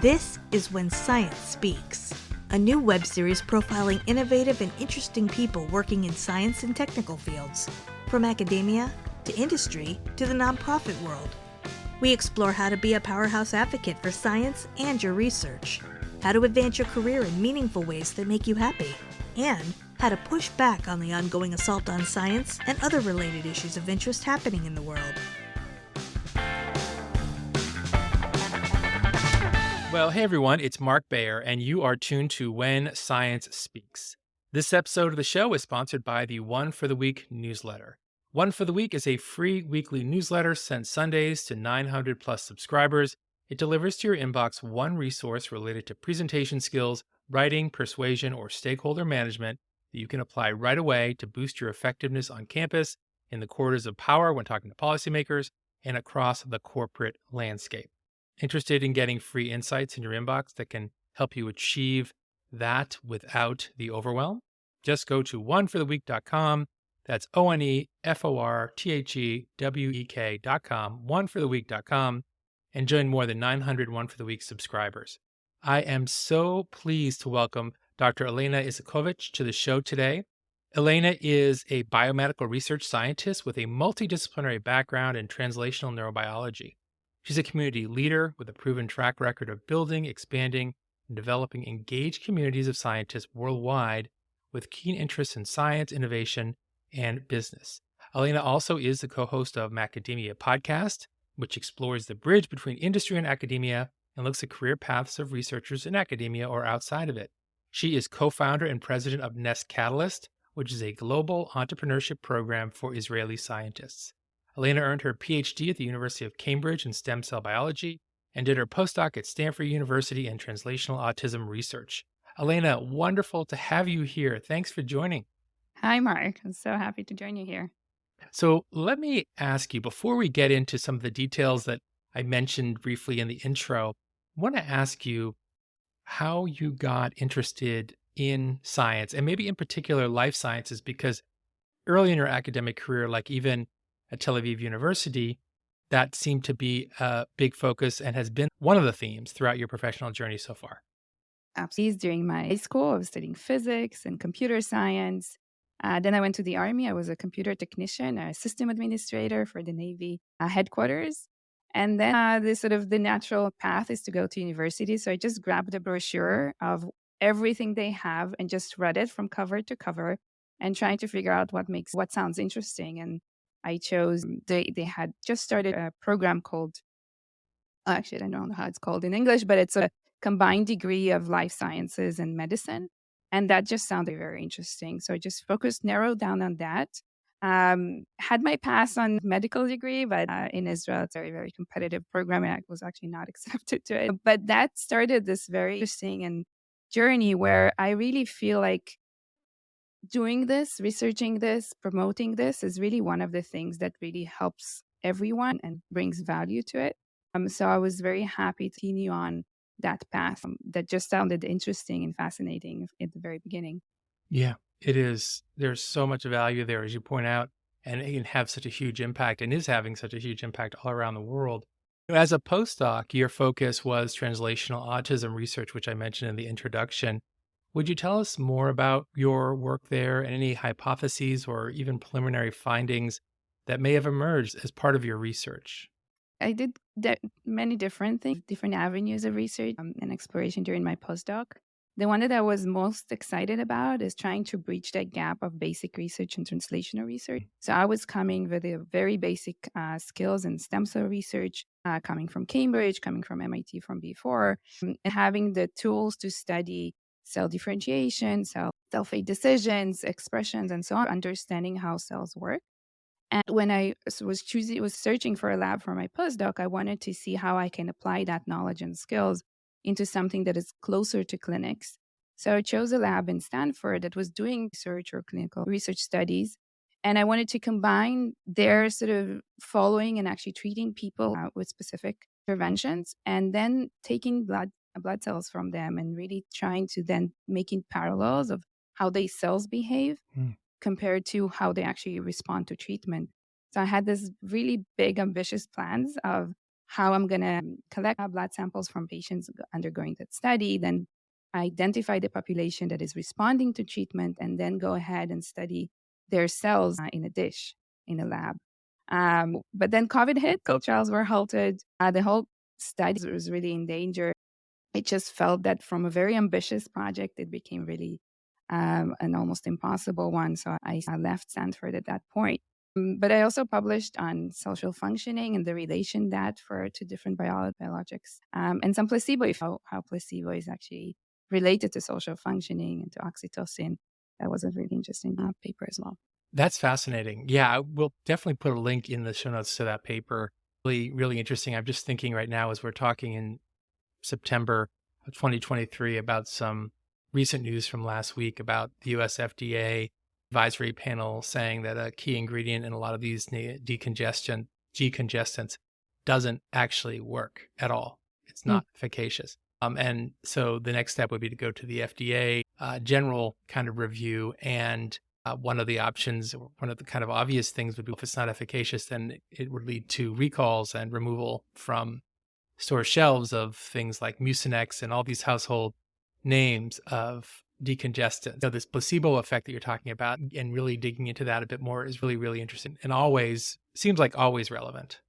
This is When Science Speaks, a new web series profiling innovative and interesting people working in science and technical fields, from academia to industry to the nonprofit world. We explore how to be a powerhouse advocate for science and your research, how to advance your career in meaningful ways that make you happy, and how to push back on the ongoing assault on science and other related issues of interest happening in the world. Well, hey everyone, it's Mark Bayer, and you are tuned to When Science Speaks. This episode of the show is sponsored by the One for the Week newsletter. One for the Week is a free weekly newsletter sent Sundays to 900 plus subscribers. It delivers to your inbox one resource related to presentation skills, writing, persuasion, or stakeholder management that you can apply right away to boost your effectiveness on campus, in the corridors of power when talking to policymakers, and across the corporate landscape. Interested in getting free insights in your inbox that can help you achieve that without the overwhelm? Just go to onefortheweek.com. That's oneforthewek.com, onefortheweek.com, and join more than 900 One for the Week subscribers. I am so pleased to welcome Dr. Elena Itskovich to the show today. Elena is a biomedical research scientist with a multidisciplinary background in translational neurobiology. She's a community leader with a proven track record of building, expanding, and developing engaged communities of scientists worldwide with keen interests in science, innovation, and business. Elena also is the co-host of Macademia podcast, which explores the bridge between industry and academia and looks at career paths of researchers in academia or outside of it. She is co-founder and president of Nest Catalyst, which is a global entrepreneurship program for Israeli scientists. Elena earned her Ph.D. at the University of Cambridge in stem cell biology and did her postdoc at Stanford University in translational autism research. Elena, wonderful to have you here. Thanks for joining. Hi, Mark. I'm so happy to join you here. So let me ask you, before we get into some of the details that I mentioned briefly in the intro, I want to ask you how you got interested in science and maybe in particular life sciences, because early in your academic career, like even at Tel Aviv University, that seemed to be a big focus and has been one of the themes throughout your professional journey so far. Absolutely. During my high school, I was studying physics and computer science. Then I went to the Army. I was a computer technician, a system administrator for the Navy headquarters. And then the natural path is to go to university. So I just grabbed a brochure of everything they have and just read it from cover to cover and trying to figure out what sounds interesting. And I chose, they had just started a program called, actually, I don't know how it's called in English, but it's a combined degree of life sciences and medicine. And that just sounded very interesting. So I just narrowed down on that. Had my pass on medical degree, but in Israel, it's a very, very competitive program. And I was actually not accepted to it. But that started this very interesting and journey where I really feel like doing this, researching this, promoting this is really one of the things that really helps everyone and brings value to it. So I was very happy to continue on that path that just sounded interesting and fascinating at the very beginning. Yeah, it is. There's so much value there, as you point out, and it can have such a huge impact and is having such a huge impact all around the world. As a postdoc, your focus was translational autism research, which I mentioned in the introduction. Would you tell us more about your work there and any hypotheses or even preliminary findings that may have emerged as part of your research? I did many different things, different avenues of research and exploration during my postdoc. The one that I was most excited about is trying to bridge that gap of basic research and translational research. So I was coming with the very basic skills in stem cell research, coming from Cambridge, coming from MIT from before, and having the tools to study cell differentiation, cell-fate decisions, expressions, and so on, understanding how cells work. And when I was searching for a lab for my postdoc, I wanted to see how I can apply that knowledge and skills into something that is closer to clinics. So I chose a lab in Stanford that was doing research or clinical research studies. And I wanted to combine their sort of following and actually treating people with specific interventions and then taking blood cells from them and really trying to then making parallels of how these cells behave compared to how they actually respond to treatment. So I had this really big, ambitious plans of how I'm going to collect blood samples from patients undergoing that study, then identify the population that is responding to treatment, and then go ahead and study their cells in a dish in a lab. But then COVID hit, clinical trials were halted. The whole study was really in danger. It just felt that from a very ambitious project, it became really an almost impossible one. So I left Stanford at that point. But I also published on social functioning and the relation that to different biologics, and some placebo, how placebo is actually related to social functioning and to oxytocin. That was a really interesting paper as well. That's fascinating. Yeah, we'll definitely put a link in the show notes to that paper. Really, really interesting. I'm just thinking right now as we're talking in September of 2023 about some recent news from last week about the US FDA advisory panel saying that a key ingredient in a lot of these decongestants doesn't actually work at all. It's not efficacious. And so the next step would be to go to the FDA general kind of review. And one of the options, or one of the kind of obvious things would be if it's not efficacious, then it would lead to recalls and removal from store shelves of things like Mucinex and all these household names of decongestant. So this placebo effect that you're talking about and really digging into that a bit more is really, really interesting and always seems like always relevant.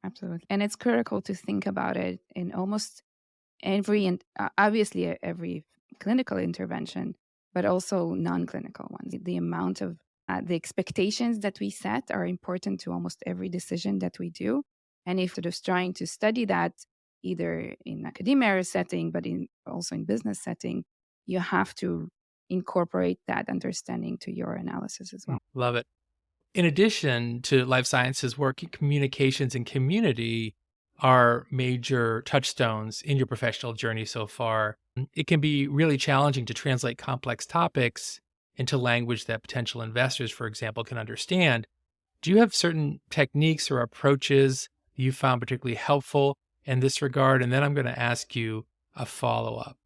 Absolutely. And it's critical to think about it in almost obviously every clinical intervention, but also non-clinical ones. The amount of the expectations that we set are important to almost every decision that we do. And if sort of trying to study that either in academia setting, but also in business setting, you have to incorporate that understanding to your analysis as well. Love it. In addition to life sciences work, communications and community are major touchstones in your professional journey so far. It can be really challenging to translate complex topics into language that potential investors, for example, can understand. Do you have certain techniques or approaches you found particularly helpful in this regard? And then I'm going to ask you a follow-up.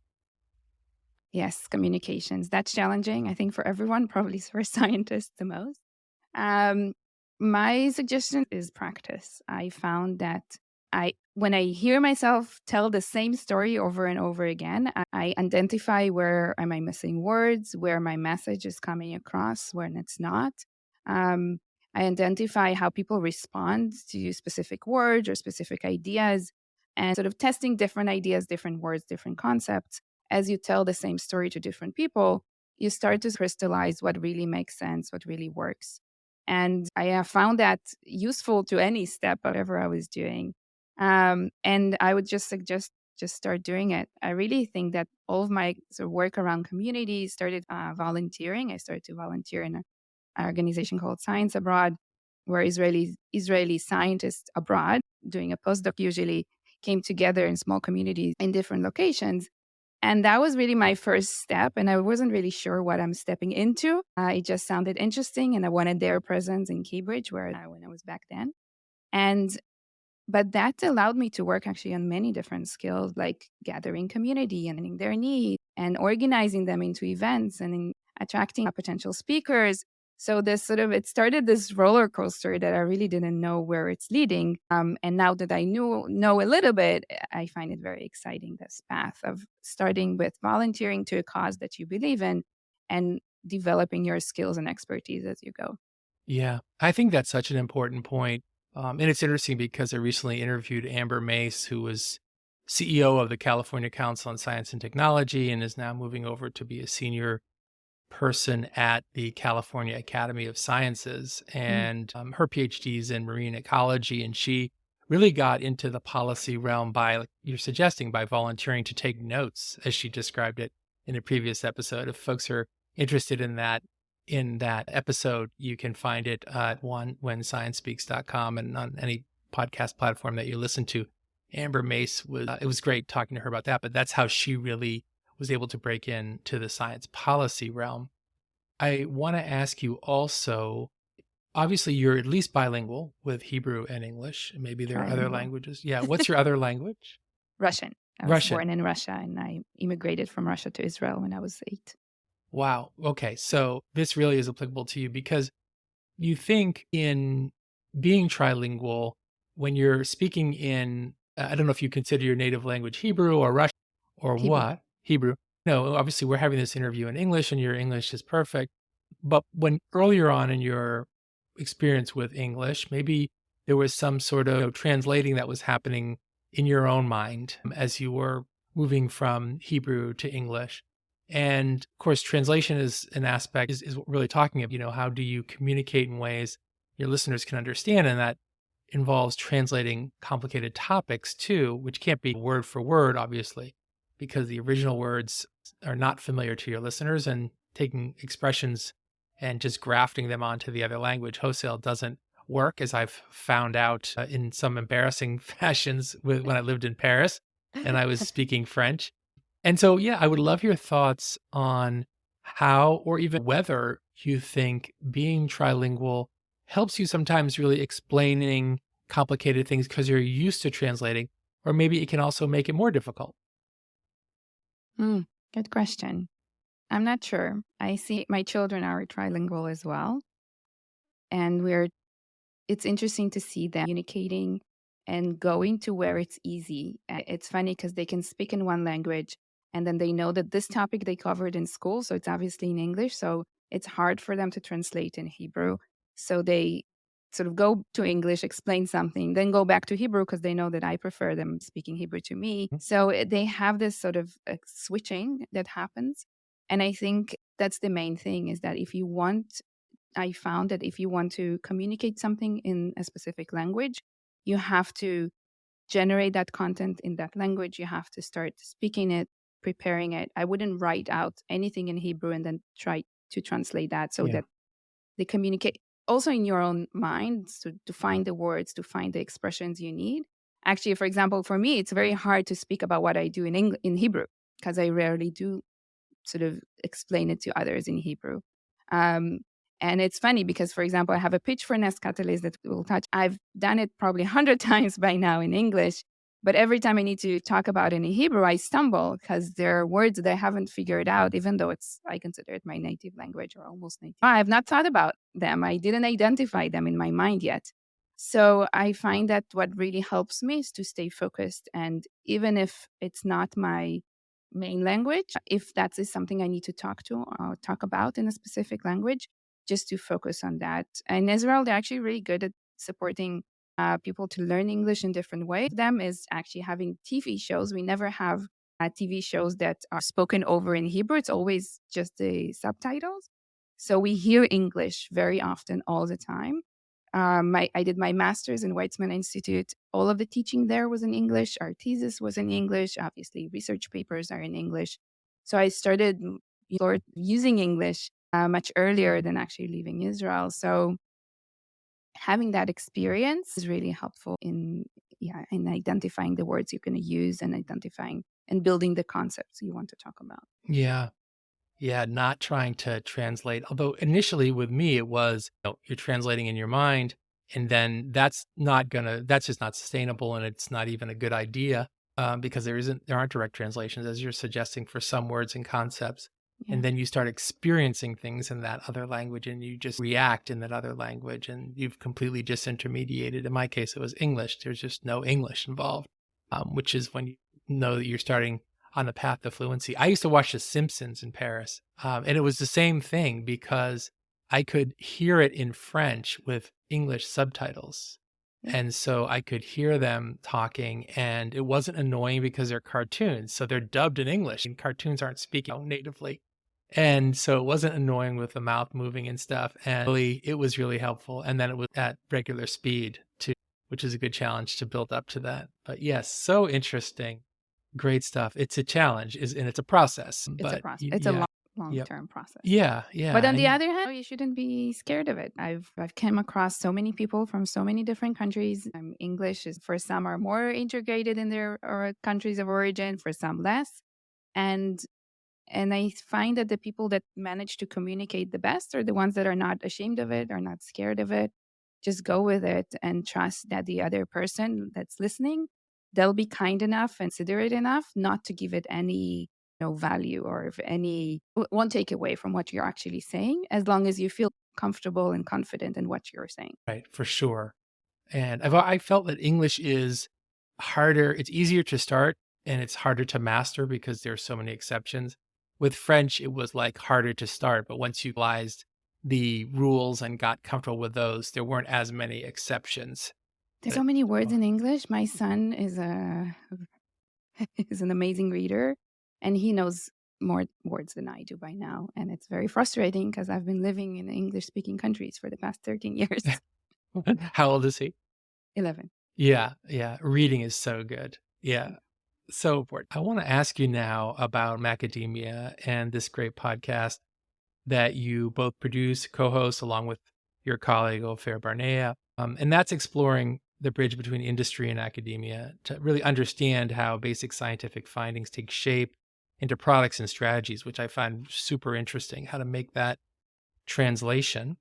Yes, communications. That's challenging, I think, for everyone, probably for scientists the most. My suggestion is practice. I found that when I hear myself tell the same story over and over again, I identify where am I missing words, where my message is coming across, when it's not. I identify how people respond to specific words or specific ideas, and sort of testing different ideas, different words, different concepts. As you tell the same story to different people, you start to crystallize what really makes sense, what really works. And I have found that useful to any step of whatever I was doing. And I would just suggest just start doing it. I really think that all of my sort of work around community started volunteering. I started to volunteer in an organization called Science Abroad, where Israeli scientists abroad doing a postdoc usually came together in small communities in different locations. And that was really my first step. And I wasn't really sure what I'm stepping into. It just sounded interesting. And I wanted their presence in Cambridge, when I was back then. But that allowed me to work actually on many different skills, like gathering community and knowing their needs and organizing them into events and in attracting potential speakers. So it started this roller coaster that I really didn't know where it's leading. And now that I know a little bit, I find it very exciting, this path of starting with volunteering to a cause that you believe in and developing your skills and expertise as you go. Yeah, I think that's such an important point. And it's interesting because I recently interviewed Amber Mace, who was CEO of the California Council on Science and Technology and is now moving over to be a senior person at the California Academy of Sciences. And her PhD is in marine ecology. And she really got into the policy realm by, like you're suggesting, by volunteering to take notes, as she described it in a previous episode. If folks are interested in that episode, you can find it at whensciencespeaks.com and on any podcast platform that you listen to. Amber Mace it was great talking to her about that, but that's how she really was able to break into the science policy realm. I want to ask you also, obviously you're at least bilingual with Hebrew and English. Maybe there are other languages. Yeah. What's your other language? Russian. I was born in Russia, and I immigrated from Russia to Israel when I was 8. Wow. Okay. So this really is applicable to you because you think in being trilingual, when you're speaking in, I don't know if you consider your native language Hebrew or Russian or Hebrew. what, Hebrew. No, obviously we're having this interview in English and your English is perfect. But when earlier on in your experience with English, maybe there was some sort of translating that was happening in your own mind as you were moving from Hebrew to English. And of course, translation is an aspect, is what we're really talking about. How do you communicate in ways your listeners can understand? And that involves translating complicated topics too, which can't be word for word, obviously, because the original words are not familiar to your listeners, and taking expressions and just grafting them onto the other language wholesale doesn't work, as I've found out in some embarrassing fashions when I lived in Paris and I was speaking French. And so, yeah, I would love your thoughts on how, or even whether you think being trilingual helps you sometimes really explaining complicated things because you're used to translating, or maybe it can also make it more difficult. Good question. I'm not sure. I see my children are trilingual as well. And it's interesting to see them communicating and going to where it's easy. It's funny because they can speak in one language and then they know that this topic they covered in school. So it's obviously in English. So it's hard for them to translate in Hebrew. So they sort of go to English, explain something, then go back to Hebrew because they know that I prefer them speaking Hebrew to me. So they have this sort of switching that happens. And I think that's the main thing is that I found that if you want to communicate something in a specific language, you have to generate that content in that language. You have to start speaking it, preparing it. I wouldn't write out anything in Hebrew and then try to translate that so Yeah. that they communicate also in your own mind to find the words, to find the expressions you need. Actually, for example, for me, it's very hard to speak about what I do in Hebrew because I rarely do sort of explain it to others in Hebrew. Um, and it's funny because, for example, I have a pitch for Nest Catalyst that we'll touch. I've done it probably 100 times by now in English, but every time I need to talk about it in Hebrew, I stumble because there are words that I haven't figured out, even though I consider it my native language or almost native. I have not thought about them. I didn't identify them in my mind yet. So I find that what really helps me is to stay focused. And even if it's not my main language, if that is something I need to talk about in a specific language, just to focus on that. And in Israel, they're actually really good at supporting people to learn English in different ways. Them is actually having TV shows. We never have TV shows that are spoken over in Hebrew. It's always just the subtitles. So we hear English very often, all the time. I did my master's in Weizmann Institute. All of the teaching there was in English. Our thesis was in English. Obviously, research papers are in English. So I started using English much earlier than actually leaving Israel. So having that experience is really helpful in identifying the words you're going to use and identifying and building the concepts you want to talk about. Yeah. Yeah, not trying to translate. Although initially with me, it was, you're translating in your mind, and then that's just not sustainable, and it's not even a good idea because there aren't direct translations, as you're suggesting, for some words and concepts. Yeah. And then you start experiencing things in that other language, and you just react in that other language, and you've completely disintermediated. In my case, it was English. There's just no English involved, which is when you know that you're starting on the path to fluency. I used to watch The Simpsons in Paris, and it was the same thing because I could hear it in French with English subtitles. Yeah. And so I could hear them talking, and it wasn't annoying because they're cartoons. So they're dubbed in English, and cartoons aren't speaking natively. And so it wasn't annoying with the mouth moving and stuff. And really, it was really helpful. And then it was at regular speed too, which is a good challenge to build up to that. But yes, so interesting. Great stuff. It's a challenge, and it's a process. It's a process. It's a long-term process. Yeah. But on the other hand, you shouldn't be scared of it. I've come across so many people from so many different countries. English is for some are more integrated in their countries of origin, for some less. And I find that the people that manage to communicate the best are the ones that are not ashamed of it, are not scared of it. Just go with it and trust that the other person that's listening, they'll be kind enough and considerate enough not to give it any value or if any won't take away from what you're actually saying, as long as you feel comfortable and confident in what you're saying. Right, for sure. And I felt that English is harder. It's easier to start and it's harder to master because there's so many exceptions. With French, it was like harder to start, but once you realized the rules and got comfortable with those, there weren't as many exceptions. There's But so many words in English. My son is is an amazing reader, and he knows more words than I do by now. And it's very frustrating because I've been living in English speaking countries for the past 13 years. how old is he? 11. Yeah, yeah. Reading is so good. Yeah. So important. I want to ask you now about macadamia and this great podcast that you both produce, co-host along with your colleague Ofer Barnea. And that's exploring the bridge between industry and academia to really understand how basic scientific findings take shape into products and strategies, which I find super interesting, how to make that translation.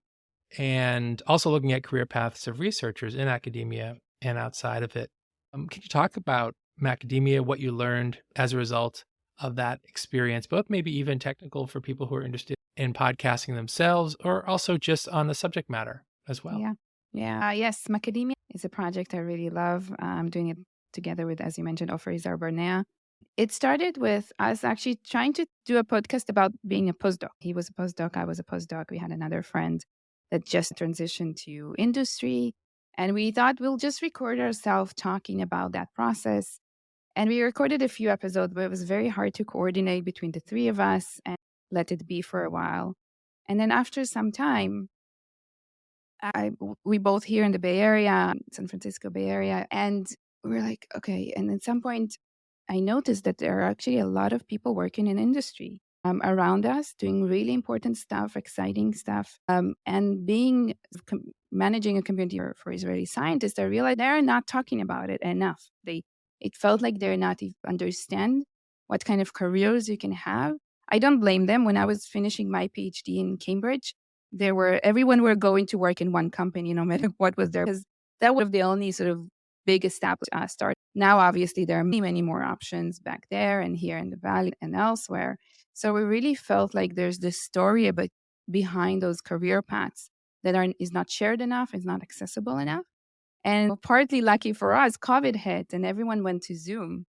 And also looking at career paths of researchers in academia and outside of it. Can you talk about macadamia, what you learned as a result of that experience, both maybe even technical for people who are interested in podcasting themselves or also just on the subject matter as well? Yeah. Yeah. Yes, Macadamia is a project I really love. I'm doing it together with, as you mentioned, Ofer Barnea. It started with us actually trying to do a podcast about being a postdoc. He was a postdoc, I was a postdoc. We had another friend that just transitioned to industry. And we thought we'll just record ourselves talking about that process. And we recorded a few episodes, but it was very hard to coordinate between the three of us and let it be for a while. And then after some time, we both here in the Bay Area, San Francisco Bay Area, and we were like, okay. And at some point, I noticed that there are actually a lot of people working in industry around us, doing really important stuff, exciting stuff, and managing a community for Israeli scientists. I realized they're not talking about it enough. It felt like they're not even understand what kind of careers you can have. I don't blame them. When I was finishing my PhD in Cambridge, everyone were going to work in one company, no matter what was there, because that was the only sort of big established start. Now, obviously, there are many, many more options back there and here in the Valley and elsewhere. So we really felt like there's this story about behind those career paths that is not shared enough, is not accessible enough. And partly lucky for us, COVID hit and everyone went to Zoom.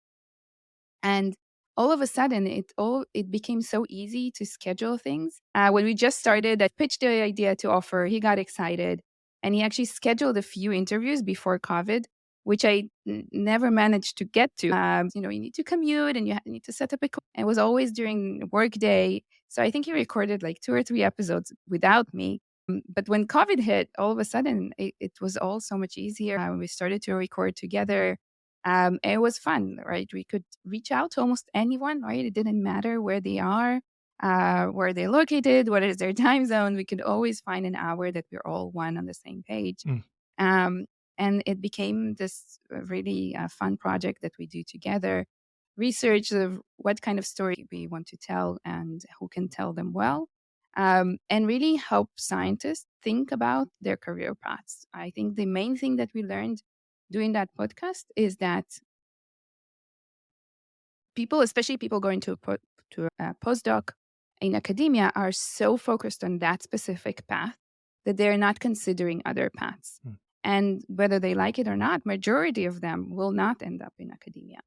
And all of a sudden, it became so easy to schedule things. When we just started, I pitched the idea to Ofer. He got excited, and he actually scheduled a few interviews before COVID, which I never managed to get to. You need to commute, and you need to set up it was always during work day. So I think he recorded like 2 or 3 episodes without me. But when COVID hit, all of a sudden, it was all so much easier. We started to record together. And it was fun, right? We could reach out to almost anyone, right? It didn't matter where they are, where they're located, what is their time zone. We could always find an hour that we're all one on the same page. Mm. And it became this really fun project that we do together. Research of what kind of story we want to tell and who can tell them well. And really help scientists think about their career paths. I think the main thing that we learned doing that podcast is that people, especially people going to a postdoc in academia, are so focused on that specific path that they're not considering other paths. And whether they like it or not, majority of them will not end up in academia.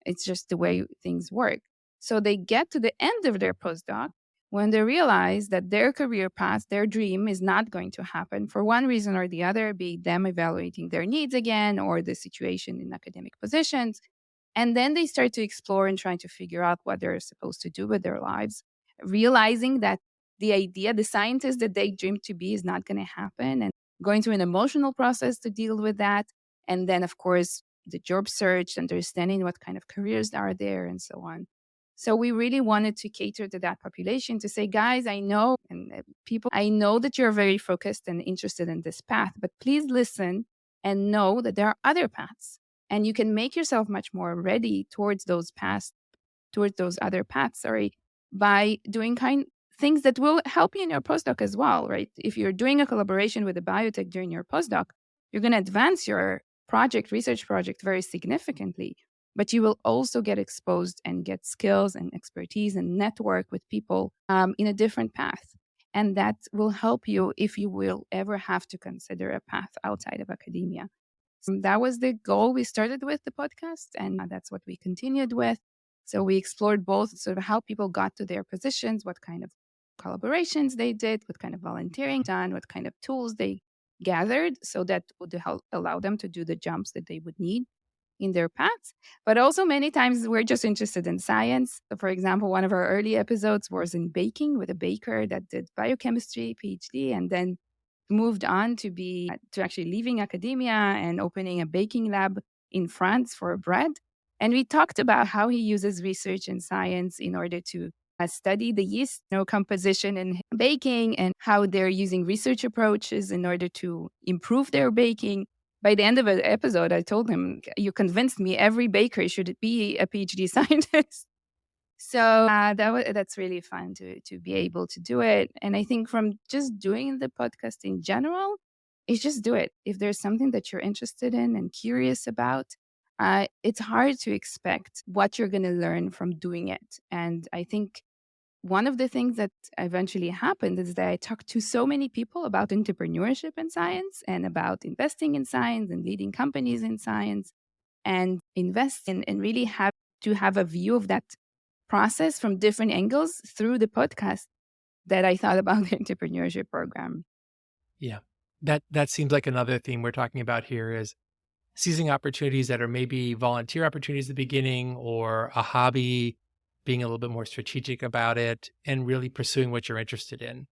It's just the way things work. So they get to the end of their postdoc when they realize that their career path, their dream is not going to happen for one reason or the other, be it them evaluating their needs again or the situation in academic positions. And then they start to explore and try to figure out what they're supposed to do with their lives, realizing that the scientist that they dream to be is not going to happen, and going through an emotional process to deal with that. And then, of course, the job search, understanding what kind of careers are there and so on. So we really wanted to cater to that population to say, guys, I know, and I know that you're very focused and interested in this path, but please listen and know that there are other paths. And you can make yourself much more ready towards those other paths, by doing things that will help you in your postdoc as well, right? If you're doing a collaboration with a biotech during your postdoc, you're going to advance your research project very significantly, but you will also get exposed and get skills and expertise and network with people in a different path. And that will help you if you will ever have to consider a path outside of academia. That was the goal we started with the podcast, and that's what we continued with. So we explored both sort of how people got to their positions, what kind of collaborations they did, what kind of volunteering done, what kind of tools they gathered, so that would help allow them to do the jumps that they would need in their paths. But also many times we're just interested in science. So for example, one of our early episodes was in baking with a baker that did biochemistry, Ph.D., and then moved on to actually leaving academia and opening a baking lab in France for bread. And we talked about how he uses research and science in order to study the yeast composition in baking, and how they're using research approaches in order to improve their baking. By the end of the episode, I told him, "You convinced me every baker should be a PhD scientist." So that's really fun to be able to do it. And I think from just doing the podcast in general, is just do it. If there's something that you're interested in and curious about, it's hard to expect what you're going to learn from doing it. And I think one of the things that eventually happened is that I talked to so many people about entrepreneurship in science and about investing in science and leading companies in science and invest in and really have to have a view of that process from different angles through the podcast, that I thought about the entrepreneurship program. Yeah. That seems like another theme we're talking about here is seizing opportunities that are maybe volunteer opportunities at the beginning or a hobby, being a little bit more strategic about it and really pursuing what you're interested in.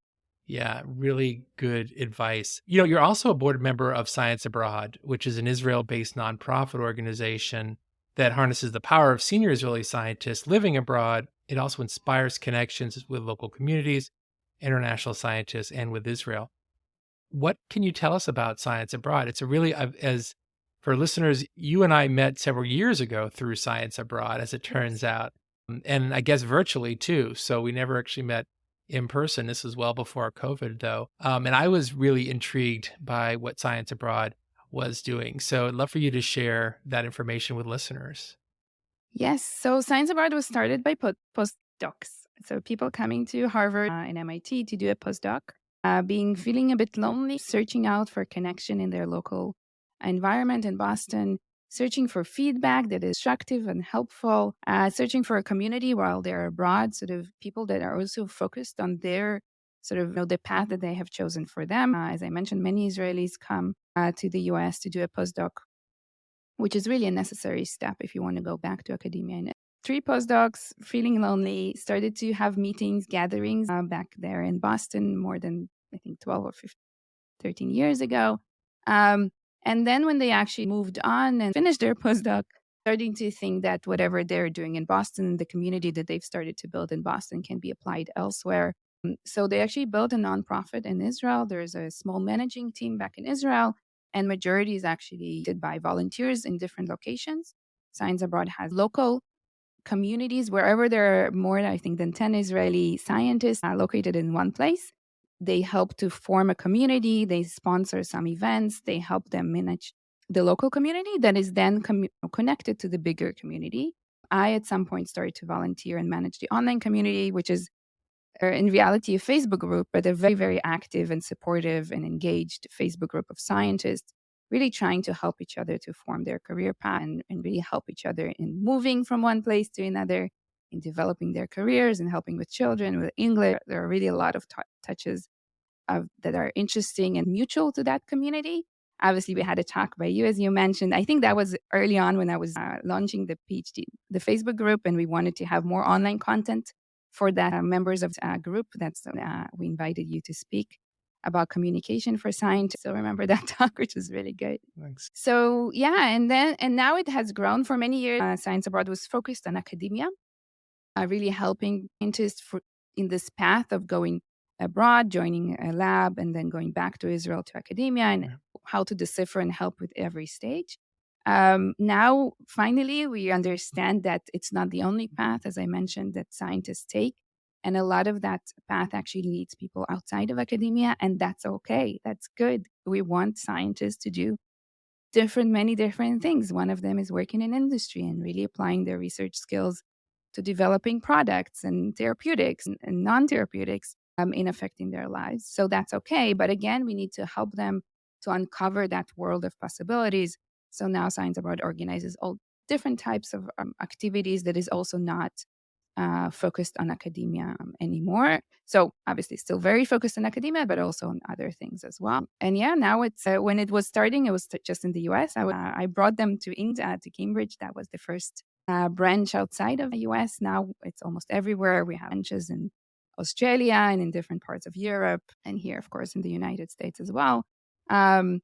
Yeah, really good advice. You're also a board member of Science Abroad, which is an Israel-based nonprofit organization that harnesses the power of senior Israeli scientists living abroad. It also inspires connections with local communities, international scientists, and with Israel. What can you tell us about Science Abroad? It's a really, as for listeners, you and I met several years ago through Science Abroad, as it turns out, and I guess virtually too. So we never actually met in person. This was well before COVID, though. And I was really intrigued by what Science Abroad was doing. So I'd love for you to share that information with listeners. Yes. So Science Abroad was started by postdocs. So people coming to Harvard and MIT to do a postdoc, feeling a bit lonely, searching out for connection in their local environment in Boston, searching for feedback that is constructive and helpful, searching for a community while they're abroad, sort of people that are also focused on their sort of the path that they have chosen for them. As I mentioned, many Israelis come to the US to do a postdoc, which is really a necessary step if you want to go back to academia. And 3 postdocs, feeling lonely, started to have meetings, gatherings back there in Boston more than, I think, 12 or 15, 13 years ago. And then when they actually moved on and finished their postdoc, starting to think that whatever they're doing in Boston, the community that they've started to build in Boston can be applied elsewhere. So they actually built a nonprofit in Israel. There's a small managing team back in Israel, and majority is actually did by volunteers in different locations. Science Abroad has local communities wherever there are more, I think, than 10 Israeli scientists located in one place. They help to form a community. They sponsor some events. They help them manage the local community that is then connected to the bigger community. I, at some point, started to volunteer and manage the online community, which is in reality a Facebook group, but a very, very active and supportive and engaged Facebook group of scientists, really trying to help each other to form their career path and really help each other in moving from one place to another, in developing their careers and helping with children, with English. There are really a lot of touches that are interesting and mutual to that community. Obviously, we had a talk by you, as you mentioned. I think that was early on when I was launching the Ph.D, the Facebook group, and we wanted to have more online content for the members of the group. That's we invited you to speak about communication for scientists. So remember that talk, which was really good. Thanks. So yeah, and now it has grown for many years. Science Abroad was focused on academia, really helping scientists in this path of going abroad, joining a lab, and then going back to Israel to academia, and how to decipher and help with every stage. Now, finally, we understand that it's not the only path, as I mentioned, that scientists take. And a lot of that path actually leads people outside of academia, and that's okay. That's good. We want scientists to do many different things. One of them is working in industry and really applying their research skills to developing products and therapeutics and non-therapeutics in affecting their lives. So that's okay. But again, we need to help them to uncover that world of possibilities So now Science Abroad organizes all different types of activities that is also not focused on academia anymore. So obviously still very focused on academia, but also on other things as well. And yeah, now it's when it was starting, it was just in the US. I brought them to England, to Cambridge. That was the first branch outside of the US. Now it's almost everywhere. We have branches in Australia and in different parts of Europe, and here, of course, in the United States as well. And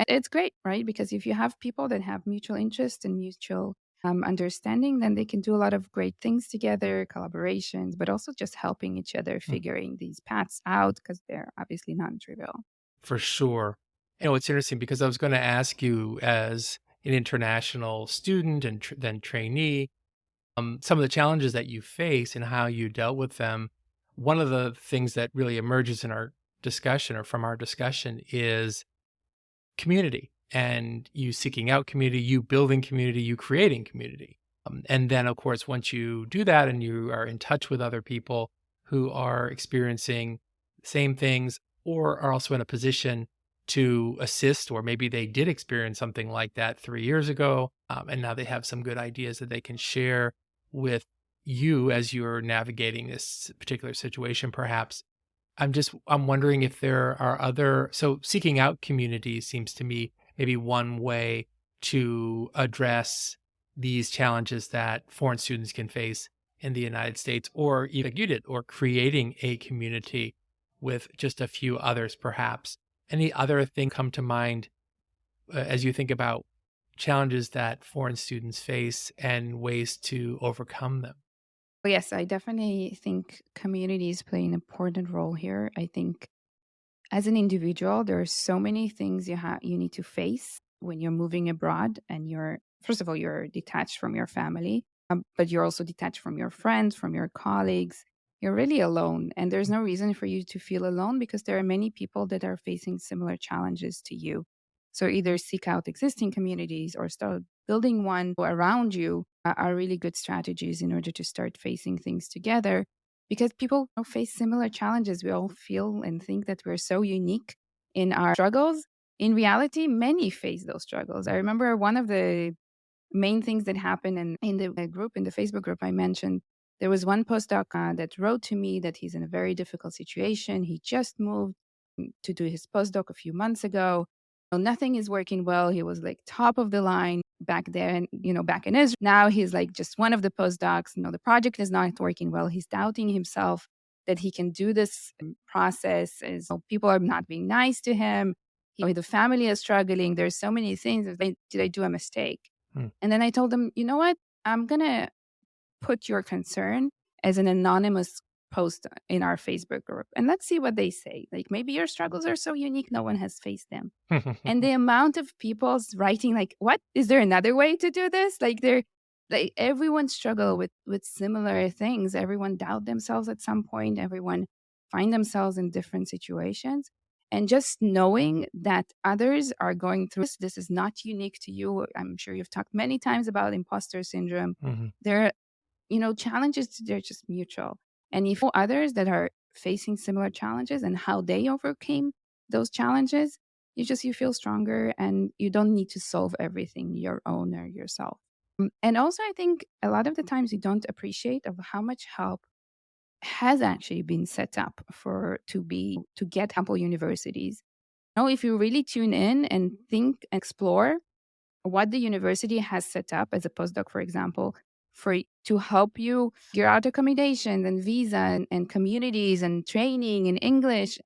it's great, right? Because if you have people that have mutual interest and mutual understanding, then they can do a lot of great things together, collaborations, but also just helping each other figuring these paths out because they're obviously non-trivial. For sure. It's interesting because I was going to ask you, as an international student and then trainee, some of the challenges that you face and how you dealt with them. One of the things that really emerges in our discussion or from our discussion is community, and you seeking out community, you building community, you creating community. And then, of course, once you do that and you are in touch with other people who are experiencing the same things or are also in a position to assist, or maybe they did experience something like that 3 years ago, and now they have some good ideas that they can share with you as you're navigating this particular situation, perhaps. I'm wondering if there are so seeking out community seems to me maybe one way to address these challenges that foreign students can face in the United States, or even like you did, or creating a community with just a few others, perhaps. Any other thing come to mind as you think about challenges that foreign students face and ways to overcome them? Well, yes, I definitely think communities play an important role here. I think as an individual, there are so many things you need to face when you're moving abroad, and you're first of all you're detached from your family, but you're also detached from your friends, from your colleagues. You're really alone, and there's no reason for you to feel alone because there are many people that are facing similar challenges to you. So either seek out existing communities or start building one around you are really good strategies in order to start facing things together, because people face similar challenges. We all feel and think that we're so unique in our struggles. In reality, many face those struggles. I remember one of the main things that happened in the group, in the Facebook group I mentioned, there was one postdoc that wrote to me that he's in a very difficult situation. He just moved to do his postdoc a few months ago. So nothing is working well. He was like top of the line back then, back in Israel. Now he's like just one of the postdocs. The project is not working well. He's doubting himself that he can do this process. People are not being nice to him. The family is struggling. There's so many things. Did I do a mistake? And then I told him, you know what? I'm going to put your concern as an anonymous post in our Facebook group, and let's see what they say. Like, maybe your struggles are so unique, no one has faced them. And the amount of people's writing, like, what? Is there another way to do this? Like everyone struggle with similar things. Everyone doubt themselves at some point. Everyone find themselves in different situations. And just knowing that others are going through this is not unique to you. I'm sure you've talked many times about imposter syndrome. There challenges, they're just mutual. And if others that are facing similar challenges and how they overcame those challenges, you feel stronger, and you don't need to solve everything your own or yourself. And also, I think a lot of the times you don't appreciate of how much help has actually been set up to get ample universities. If you really tune in and think and explore what the university has set up as a postdoc, for example, to help you figure out accommodations and visa and communities and training in English.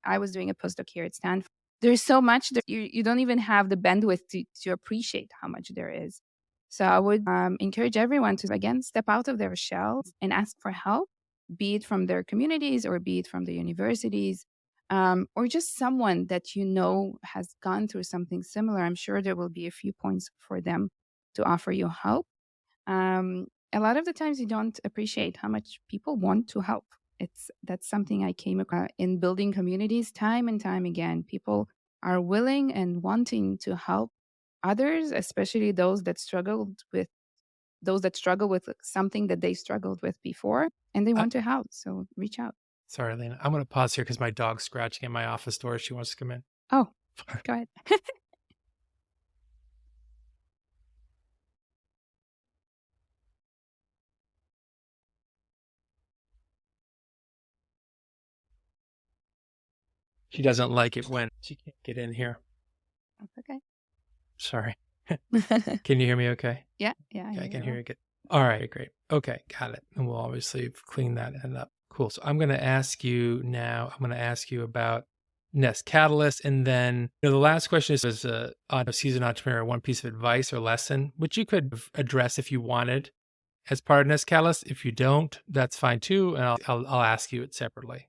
I was doing a postdoc here at Stanford. There's so much that you don't even have the bandwidth to appreciate how much there is. So I would encourage everyone to, again, step out of their shells and ask for help, be it from their communities or be it from the universities, or just someone that has gone through something similar. I'm sure there will be a few points for them to offer you help. A lot of the times you don't appreciate how much people want to help. That's something I came across in building communities time and time again. People are willing and wanting to help others, especially those that struggle with something that they struggled with before, and they want to help. So reach out. Sorry, Elena. I'm going to pause here because my dog's scratching at my office door. She wants to come in. Oh, go ahead. She doesn't like it when she can't get in here. That's Sorry. okay. Can you hear me okay? Yeah. Yeah, I can You hear you good. All right, great. Okay, got it. And we'll obviously clean that end up. Cool. So I'm going to ask you about Nest Catalyst. And then the last question is on a seasoned entrepreneur, one piece of advice or lesson, which you could address if you wanted as part of Nest Catalyst. If you don't, that's fine too. And I'll ask you it separately.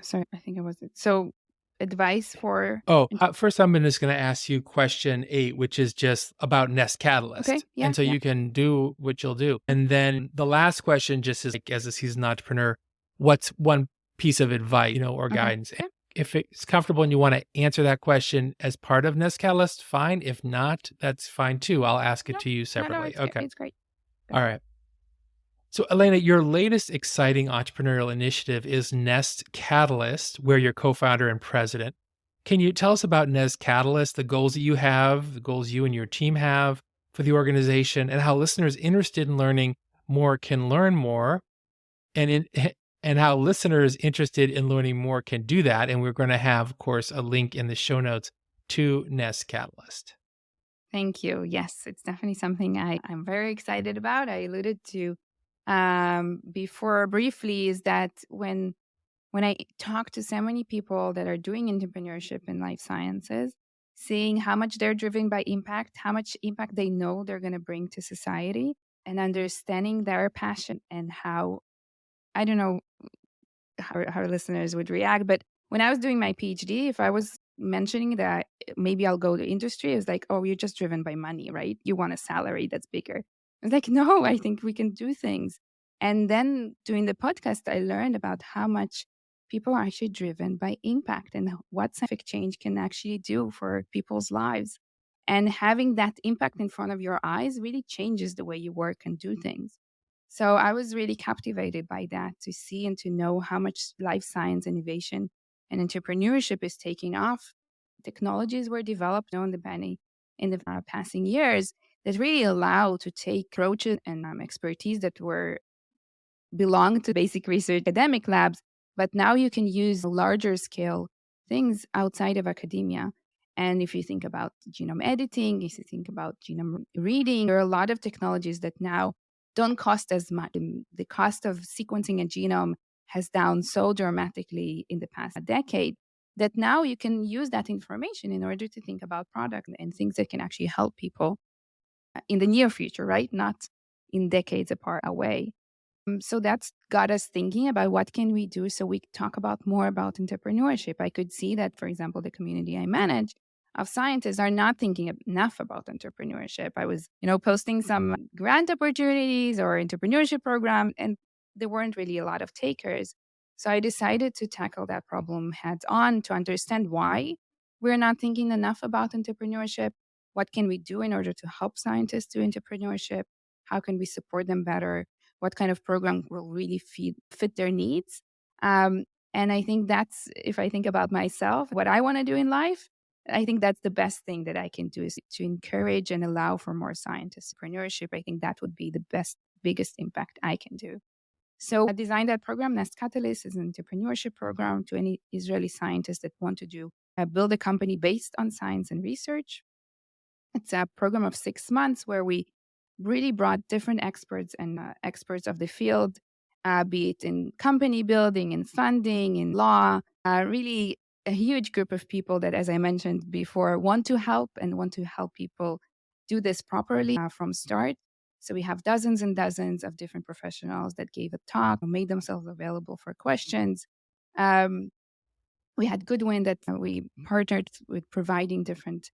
Sorry, I think it was it. So, advice for. Oh, first I'm just going to ask you question 8, which is just about Nest Catalyst. Okay, yeah, And so yeah. you can do what you'll do. And then the last question just is like, as a seasoned entrepreneur, what's one piece of advice, or Okay. guidance? Yeah. If it's comfortable and you want to answer that question as part of Nest Catalyst, fine. If not, that's fine too. I'll ask it No, to you no, separately. it's Okay. it's great. All right. So, Elena, your latest exciting entrepreneurial initiative is Nest Catalyst, where you're co-founder and president. Can you tell us about Nest Catalyst, the goals that you have, the goals you and your team have for the organization, and how listeners interested in learning more can learn more, and and how listeners interested in learning more can do that? And we're going to have, of course, a link in the show notes to Nest Catalyst. Thank you. Yes, it's definitely something I'm very excited about. I alluded to before briefly is that when I talk to so many people that are doing entrepreneurship in life sciences, seeing how much they're driven by impact, how much impact they know they're going to bring to society, and understanding their passion and how, I don't know how listeners would react, but when I was doing my PhD, if I was mentioning that maybe I'll go to industry, it was like, oh, you're just driven by money, right? You want a salary that's bigger. I was like, no, I think we can do things. And then doing the podcast, I learned about how much people are actually driven by impact and what scientific change can actually do for people's lives. And having that impact in front of your eyes really changes the way you work and do things. So I was really captivated by that to see and to know how much life science innovation and entrepreneurship is taking off. Technologies were developed on the Benny in the passing years that really allow to take approaches and expertise that were belong to basic research academic labs, but now you can use larger scale things outside of academia. And if you think about genome editing, if you think about genome reading, there are a lot of technologies that now don't cost as much. The cost of sequencing a genome has down so dramatically in the past decade that now you can use that information in order to think about products and things that can actually help people in the near future, right? Not in decades apart away. So that's got us thinking about what can we do so we talk about more about entrepreneurship. I could see that, for example, the community I manage of scientists are not thinking enough about entrepreneurship. I was, posting some grant opportunities or entrepreneurship program, and there weren't really a lot of takers. So I decided to tackle that problem heads on to understand why we're not thinking enough about entrepreneurship. What can we do in order to help scientists do entrepreneurship? How can we support them better? What kind of program will really fit their needs? And I think that's, if I think about myself, what I want to do in life, I think that's the best thing that I can do is to encourage and allow for more scientist entrepreneurship. I think that would be the biggest impact I can do. So I designed that program. Nest Catalyst is an entrepreneurship program to any Israeli scientists that want to build a company based on science and research. It's a program of 6 months where we really brought different experts and experts of the field, be it in company building, in funding, in law, really a huge group of people that, as I mentioned before, want to help people do this properly from start. So we have dozens and dozens of different professionals that gave a talk, made themselves available for questions. We had Goodwin that we partnered with providing different,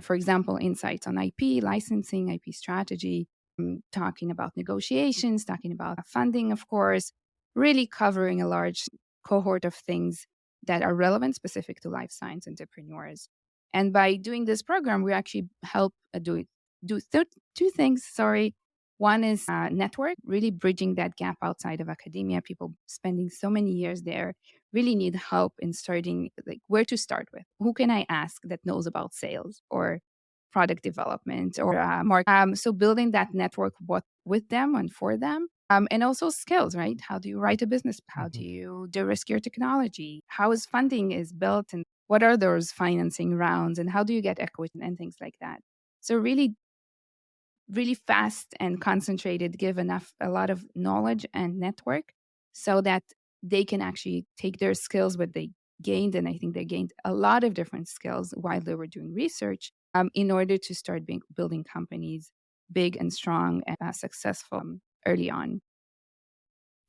for example, insights on IP, licensing, IP strategy, talking about negotiations, talking about funding, of course, really covering a large cohort of things that are relevant specific to life science entrepreneurs. And by doing this program, we actually help two things. Sorry. One is network, really bridging that gap outside of academia. People spending so many years there really need help in starting, like where to start with. Who can I ask that knows about sales or product development or marketing? So building that network with them and for them. And also skills, right? How do you write a business? How Mhm. do you de-risk your technology? How is funding is built and what are those financing rounds and how do you get equity and things like that? So really, really fast and concentrated, give a lot of knowledge and network so that they can actually take their skills, what they gained. And I think they gained a lot of different skills while they were doing research in order to start building companies big and strong and successful early on.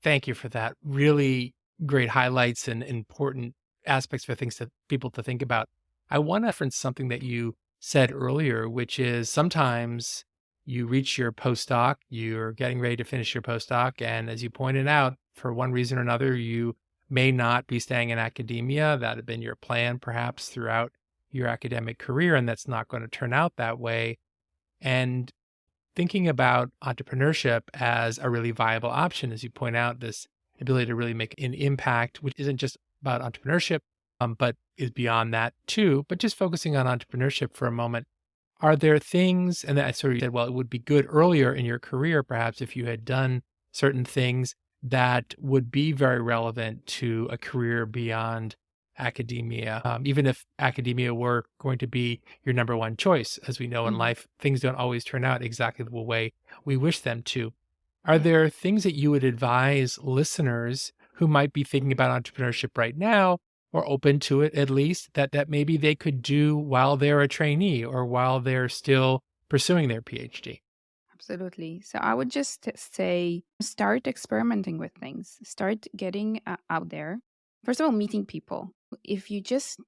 Thank you for that. Really great highlights and important aspects for things that people to think about. I want to reference something that you said earlier, which is sometimes you reach your postdoc, you're getting ready to finish your postdoc, and as you pointed out, for one reason or another, you may not be staying in academia. That had been your plan perhaps throughout your academic career, and that's not going to turn out that way. And thinking about entrepreneurship as a really viable option, as you point out, this ability to really make an impact, which isn't just about entrepreneurship, but is beyond that too. But just focusing on entrepreneurship for a moment, are there things, and I sort of said, well, it would be good earlier in your career, perhaps, if you had done certain things that would be very relevant to a career beyond academia, even if academia were going to be your number one choice. As we know in Mhm. life, things don't always turn out exactly the way we wish them to. Are Yeah. there things that you would advise listeners who might be thinking about entrepreneurship right now or open to it at least that maybe they could do while they're a trainee or while they're still pursuing their PhD? Absolutely. So I would just say start experimenting with things, start getting out there. First of all, meeting people. If you just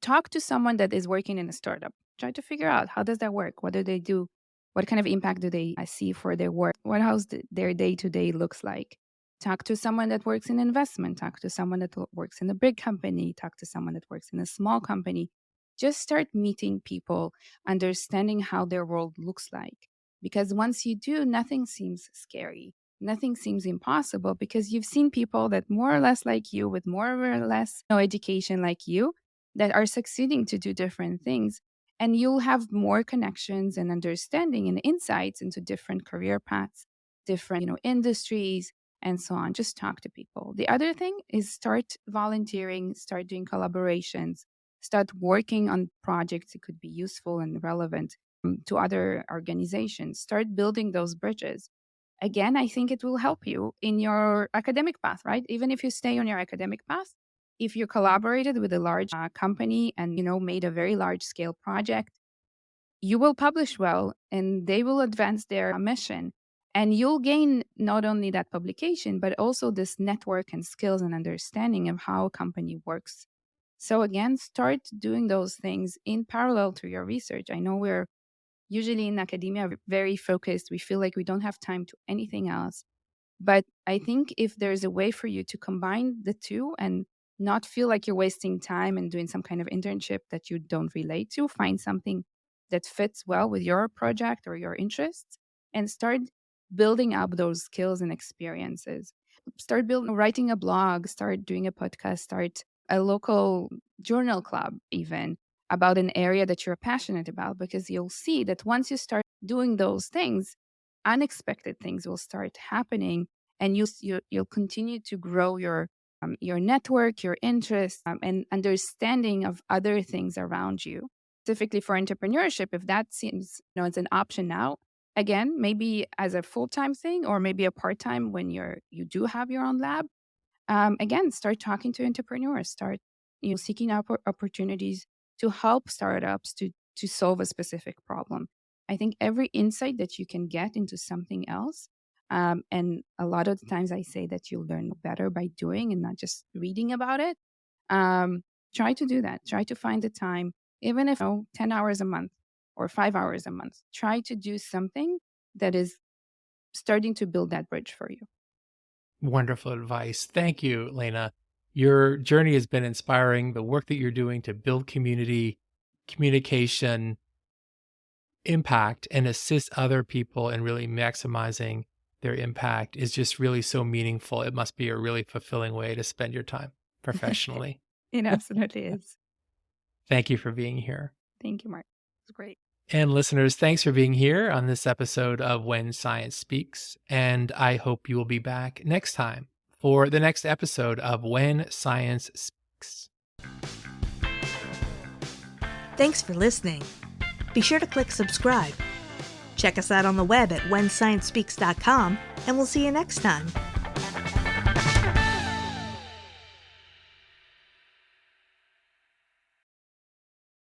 talk to someone that is working in a startup, try to figure out how does that work? What do they do? What kind of impact do they see for their work? Their day to day looks like? Talk to someone that works in investment, talk to someone that works in a big company, talk to someone that works in a small company. Just start meeting people, understanding how their world looks like. Because once you do, nothing seems scary. Nothing seems impossible because you've seen people that more or less like you, with more or less no education like you, that are succeeding to do different things. And you'll have more connections and understanding and insights into different career paths, different, industries, and so on. Just talk to people. The other thing is start volunteering, start doing collaborations, start working on projects that could be useful and relevant to other organizations. Start building those bridges. Again, I think it will help you in your academic path, right? Even if you stay on your academic path, if you collaborated with a large company and made a very large scale project, you will publish well and they will advance their mission. And you'll gain not only that publication, but also this network and skills and understanding of how a company works. So, again, start doing those things in parallel to your research. I know we're usually in academia very focused. We feel like we don't have time to anything else. But I think if there's a way for you to combine the two and not feel like you're wasting time and doing some kind of internship that you don't relate to, find something that fits well with your project or your interests and start building up those skills and experiences. Start building, writing a blog, start doing a podcast, start a local journal club, even about an area that you're passionate about, because you'll see that once you start doing those things, unexpected things will start happening and you'll continue to grow your network, your interests, and understanding of other things around you. Specifically for entrepreneurship, if that seems it's an option now, again, maybe as a full-time thing or maybe a part-time when you do have your own lab. Again, start talking to entrepreneurs, start seeking out opportunities to help startups to solve a specific problem. I think every insight that you can get into something else, and a lot of the times I say that you'll learn better by doing and not just reading about it. Um, Try to do that. Try to find the time, even if 10 hours a month or 5 hours a month. Try to do something that is starting to build that bridge for you. Wonderful advice. Thank you, Elena. Your journey has been inspiring. The work that you're doing to build community, communication, impact, and assist other people in really maximizing their impact is just really so meaningful. It must be a really fulfilling way to spend your time professionally. It absolutely is. Thank you for being here. Thank you, Mark. It's great. And listeners, thanks for being here on this episode of When Science Speaks. And I hope you will be back next time for the next episode of When Science Speaks. Thanks for listening. Be sure to click subscribe. Check us out on the web at whensciencespeaks.com, and we'll see you next time.